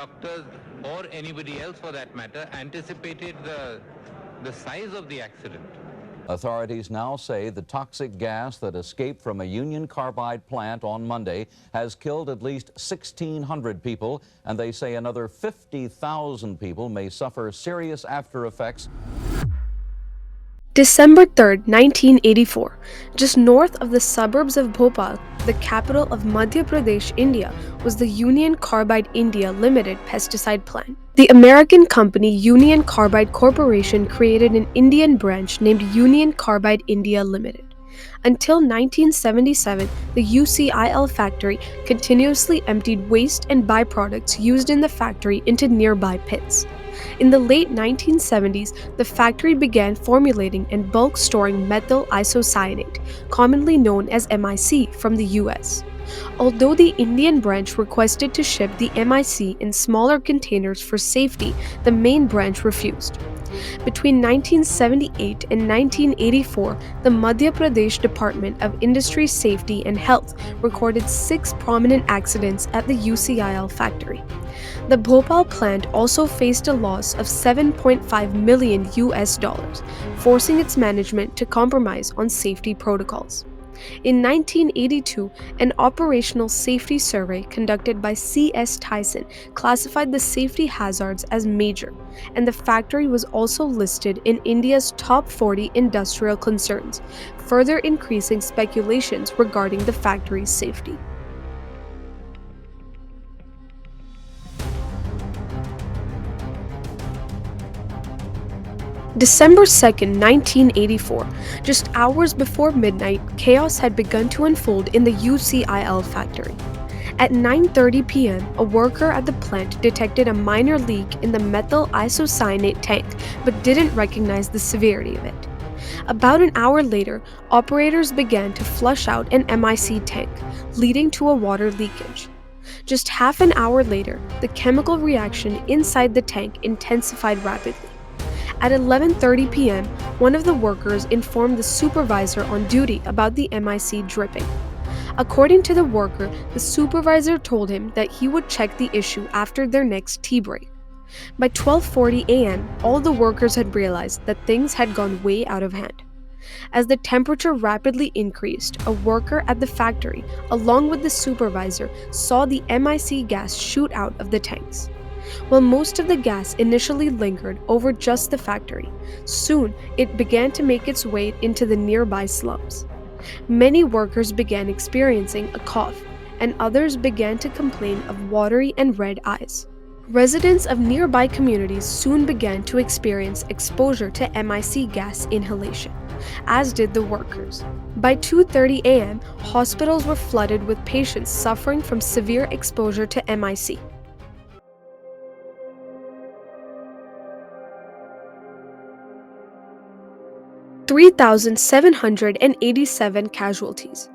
Doctors or anybody else for that matter anticipated the size of the accident. Authorities now say the toxic gas that escaped from a Union Carbide plant on Monday has killed at least 1,600 people, and they say another 50,000 people may suffer serious after effects. December 3, 1984, just north of the suburbs of Bhopal, the capital of Madhya Pradesh, India, was the Union Carbide India Limited pesticide plant. The American company Union Carbide Corporation created an Indian branch named Union Carbide India Limited. Until 1977, the UCIL factory continuously emptied waste and byproducts used in the factory into nearby pits. In the late 1970s, the factory began formulating and bulk storing methyl isocyanate, commonly known as MIC, from the US. Although the Indian branch requested to ship the MIC in smaller containers for safety, the main branch refused. Between 1978 and 1984, the Madhya Pradesh Department of Industry Safety and Health recorded 6 prominent accidents at the UCIL factory. The Bhopal plant also faced a loss of $7.5 million, forcing its management to compromise on safety protocols. In 1982, an operational safety survey conducted by C.S. Tyson classified the safety hazards as major, and the factory was also listed in India's top 40 industrial concerns, further increasing speculations regarding the factory's safety. December 2, 1984, just hours before midnight, chaos had begun to unfold in the UCIL factory. At 9:30 p.m., a worker at the plant detected a minor leak in the methyl isocyanate tank but didn't recognize the severity of it. About an hour later, operators began to flush out an MIC tank, leading to a water leakage. Just half an hour later, the chemical reaction inside the tank intensified rapidly. At 11:30 p.m., one of the workers informed the supervisor on duty about the MIC dripping. According to the worker, the supervisor told him that he would check the issue after their next tea break. By 12:40 a.m., all the workers had realized that things had gone way out of hand. As the temperature rapidly increased, a worker at the factory, along with the supervisor, saw the MIC gas shoot out of the tanks. While most of the gas initially lingered over just the factory, soon it began to make its way into the nearby slums. Many workers began experiencing a cough, and others began to complain of watery and red eyes. Residents of nearby communities soon began to experience exposure to MIC gas inhalation, as did the workers. By 2:30 a.m., hospitals were flooded with patients suffering from severe exposure to MIC. 3,787 casualties,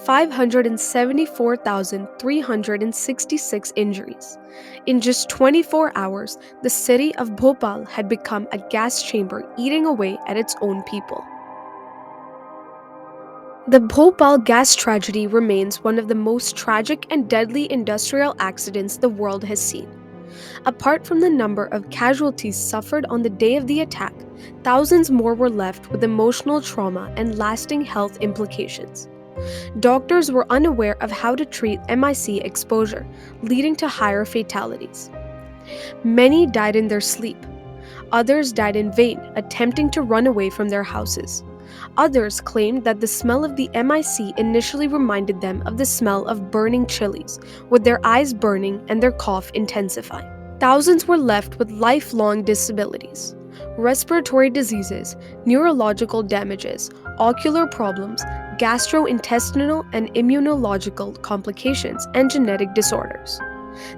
574,366 injuries. In just 24 hours, the city of Bhopal had become a gas chamber eating away at its own people. The Bhopal gas tragedy remains one of the most tragic and deadly industrial accidents the world has seen. Apart from the number of casualties suffered on the day of the attack, thousands more were left with emotional trauma and lasting health implications. Doctors were unaware of how to treat MIC exposure, leading to higher fatalities. Many died in their sleep. Others died in vain, attempting to run away from their houses. Others claimed that the smell of the MIC initially reminded them of the smell of burning chilies, with their eyes burning and their cough intensifying. Thousands were left with lifelong disabilities, respiratory diseases, neurological damages, ocular problems, gastrointestinal and immunological complications, and genetic disorders.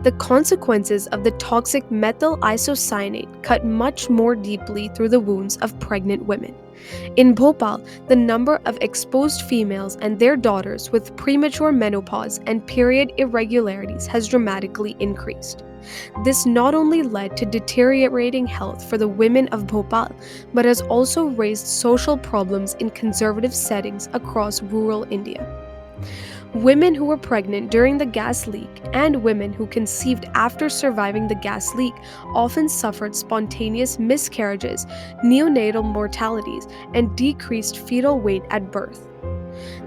The consequences of the toxic methyl isocyanate cut much more deeply through the wounds of pregnant women. In Bhopal, the number of exposed females and their daughters with premature menopause and period irregularities has dramatically increased. This not only led to deteriorating health for the women of Bhopal, but has also raised social problems in conservative settings across rural India. Women who were pregnant during the gas leak and women who conceived after surviving the gas leak often suffered spontaneous miscarriages, neonatal mortalities, and decreased fetal weight at birth.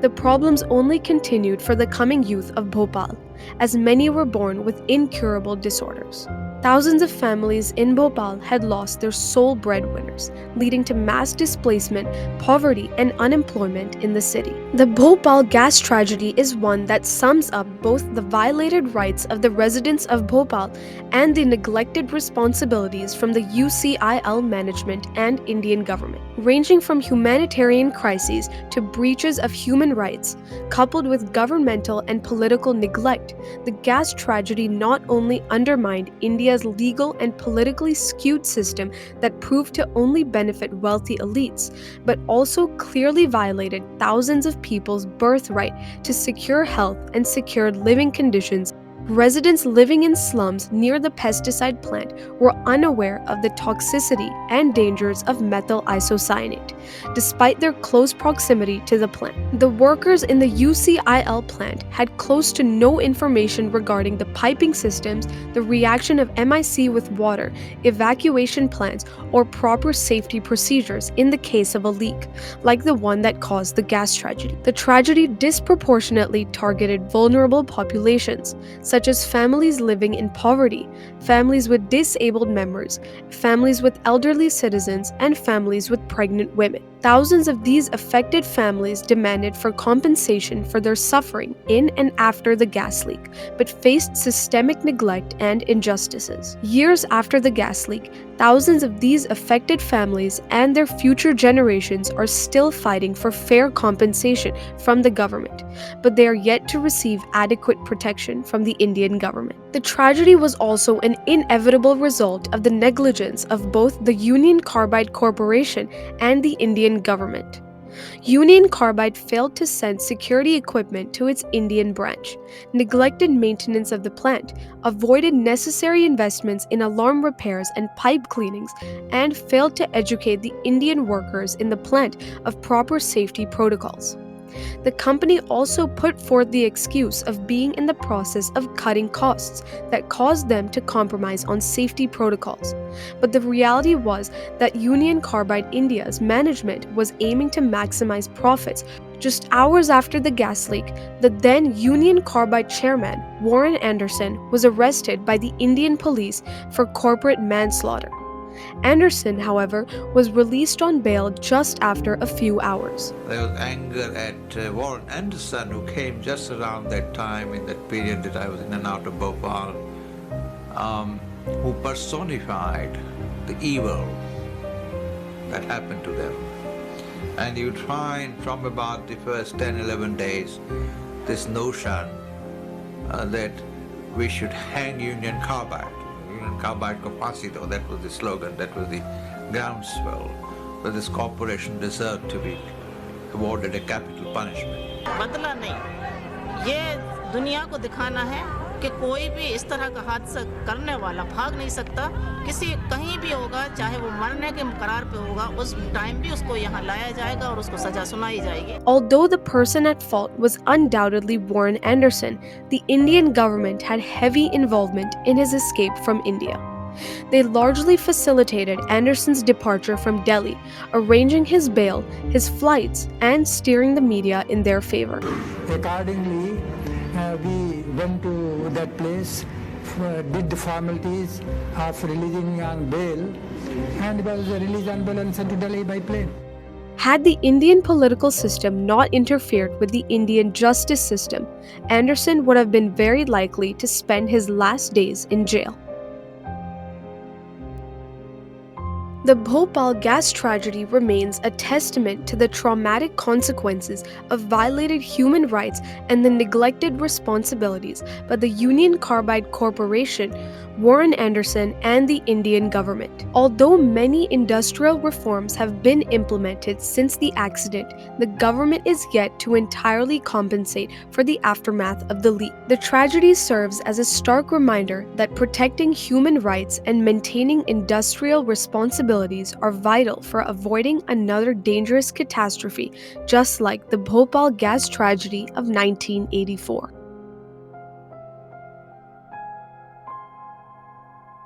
The problems only continued for the coming youth of Bhopal, as many were born with incurable disorders. Thousands of families in Bhopal had lost their sole breadwinners, leading to mass displacement, poverty, and unemployment in the city. The Bhopal gas tragedy is one that sums up both the violated rights of the residents of Bhopal and the neglected responsibilities from the UCIL management and Indian government. Ranging from humanitarian crises to breaches of human rights, coupled with governmental and political neglect, the gas tragedy not only undermined India's legal and politically skewed system that proved to only benefit wealthy elites, but also clearly violated thousands of people's birthright to secure health and secured living conditions. Residents living in slums near the pesticide plant were unaware of the toxicity and dangers of methyl isocyanate, despite their close proximity to the plant. The workers in the UCIL plant had close to no information regarding the piping systems, the reaction of MIC with water, evacuation plans, or proper safety procedures in the case of a leak, like the one that caused the gas tragedy. The tragedy disproportionately targeted vulnerable populations, such as families living in poverty, families with disabled members, families with elderly citizens, and families with pregnant women. Thousands of these affected families demanded for compensation for their suffering in and after the gas leak, but faced systemic neglect and injustices. Years after the gas leak, thousands of these affected families and their future generations are still fighting for fair compensation from the government, but they are yet to receive adequate protection from the Indian government. The tragedy was also an inevitable result of the negligence of both the Union Carbide Corporation and the Indian government. Union Carbide failed to send security equipment to its Indian branch, neglected maintenance of the plant, avoided necessary investments in alarm repairs and pipe cleanings, and failed to educate the Indian workers in the plant of proper safety protocols. The company also put forth the excuse of being in the process of cutting costs that caused them to compromise on safety protocols. But the reality was that Union Carbide India's management was aiming to maximize profits. Just hours after the gas leak, the then Union Carbide chairman, Warren Anderson, was arrested by the Indian police for corporate manslaughter. Anderson, however, was released on bail just after a few hours. There was anger at Warren Anderson, who came just around that time, in that period that I was in and out of Bhopal, who personified the evil that happened to them. And you'd find from about the first 10-11 days this notion that we should hang Union Carbide. Union Carbide Capacito, that was the slogan, that was the groundswell, that this corporation deserved to be awarded a capital punishment. बदला नहीं, ये दुनिया को दिखाना है कि कोई भी इस तरह का हादसा करने वाला भाग नहीं सकता, किसी कहीं भी होगा, चाहे वो मरने के करार पे होगा, उस टाइम भी उसको यहाँ लाया जाएगा और उसको सजा सुनाई जाएगी. Although the person at fault was undoubtedly Warren Anderson, the Indian government had heavy involvement in his escape from India. They largely facilitated Anderson's departure from Delhi, arranging his bail, his flights, and steering the media in their favor. Accordingly, we went to that place, did the formalities of releasing on bail, and was released on bail and sent to Delhi by plane. Had the Indian political system not interfered with the Indian justice system, Anderson would have been very likely to spend his last days in jail. The Bhopal gas tragedy remains a testament to the traumatic consequences of violated human rights and the neglected responsibilities by the Union Carbide Corporation, Warren Anderson, and the Indian government. Although many industrial reforms have been implemented since the accident, the government is yet to entirely compensate for the aftermath of the leak. The tragedy serves as a stark reminder that protecting human rights and maintaining industrial responsibilities are vital for avoiding another dangerous catastrophe, just like the Bhopal gas tragedy of 1984.